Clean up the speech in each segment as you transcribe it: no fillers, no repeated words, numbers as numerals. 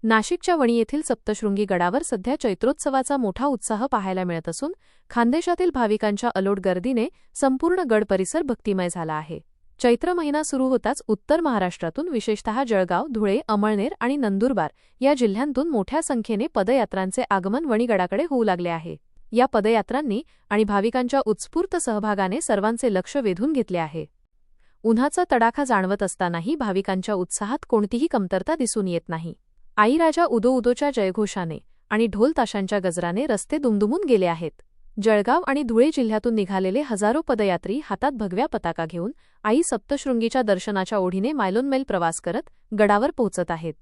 नाशिकच्या वणी येथील सप्तशृंगी गडावर सध्या चैत्रोत्सवाचा मोठा उत्साह पाहायला मिळत असून खानदेशातील भाविकांच्या अलोट गर्दीने संपूर्ण गड परिसर भक्तिमय झाला आहे। चैत्र महिना सुरू होताच उत्तर महाराष्ट्रातून विशेषतः जळगाव, धुळे, अमळनेर आणि नंदुरबार या जिल्ह्यांतून मोठ्या संख्येने पदयात्रांचे आगमन वणीगडाकडे होऊ लागले आहे। या पदयात्रांनी आणि भाविकांच्या उत्स्फूर्त सहभागाने सर्वांचे लक्ष वेधून घेतले आहे। उन्हाचा तडाखा जाणवत असतानाही भाविकांच्या उत्साहात कोणतीही कमतरता दिसून येत नाही। आई राजा उदो उदोच्या जयघोषाने आणि ढोल ताशांच्या गजराने रस्ते दुमदुमून गेले आहेत। जळगाव आणि धुळे जिल्ह्यातून निघालेले हजारो पदयात्री हातात भगव्या पताका घेऊन आई सप्तशृंगीच्या दर्शनाच्या ओढीने मैलोनमैल प्रवास करत गडावर पोहोचत आहेत।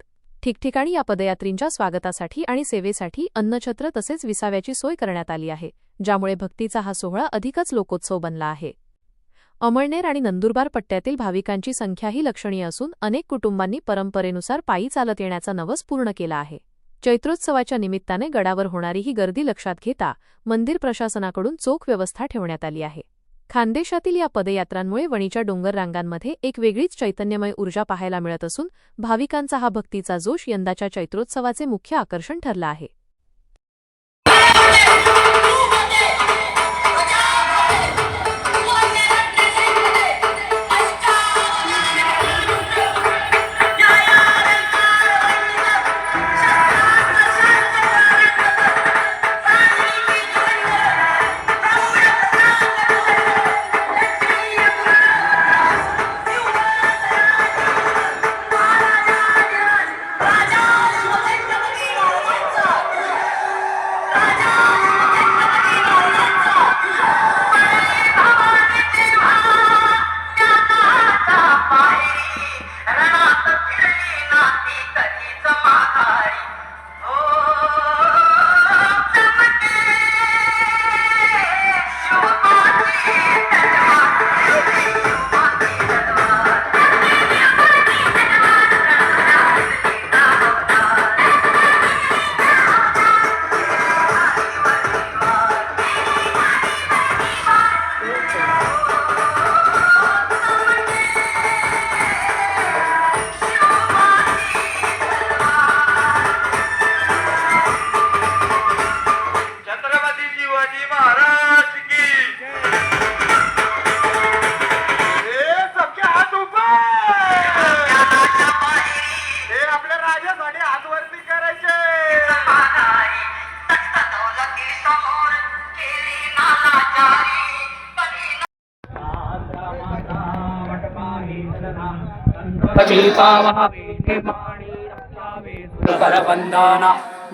ठिकठिकाणी या पदयात्रींच्या स्वागतासाठी आणि सेवेसाठी अन्नछत्र तसेच विसाव्याची सोय करण्यात आली आहे, ज्यामुळे भक्तीचा हा सोहळा अधिकच लोकोत्सव बनला आहे। अमळनेर आणि नंदुरबार पट्ट्यातील भाविकांची संख्याही लक्षणीय असून अनेक कुटुंबांनी परंपरेनुसार पायी चालत येण्याचा नवस पूर्ण केला आहे। चैत्रोत्सवाच्या निमित्ताने गडावर होणारी ही गर्दी लक्षात घेता मंदिर प्रशासनाकडून चोख व्यवस्था ठेवण्यात आली आहे। खानदेशातील या पदयात्रांमुळे वणीच्या डोंगर रांगांमध्ये एक वेगळीच चैतन्यमय ऊर्जा पाहायला मिळत असून भाविकांचा हा भक्तीचा जोश यंदाच्या चैत्रोत्सवाचे मुख्य आकर्षण ठरला आहे।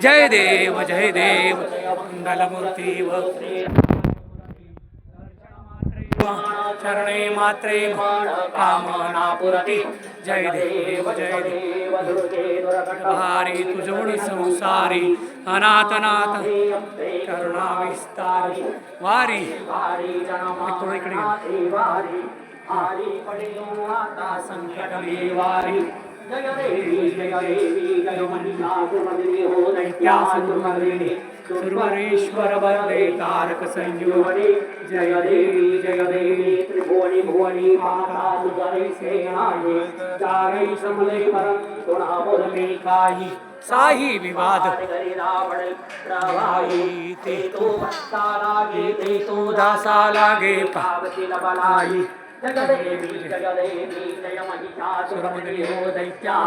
जय देव जय देव मंगलमूर्ती चरणे मात्रे कामना पुरती जय देव भारी तुझोड संसारी अनाथनाथ करुणा विस्तारी वारी संकट वारी जय देवी जय महिषासुरमर्दिनी हो दैत्यासुरमर्दिनी सुरवरेश्वर वरदे तारक संजीवनी जय देवी त्रिभुवनी भुवनी माता दुर्गे सेनाये चारै समले परम गुणा बोलमे काही साही विवाद प्रभाई ते तो भक्ता लागे ते तो दासा लागे पावती लबलाई जय देवी जय महिषासुरमर्दिनी हो दैत्या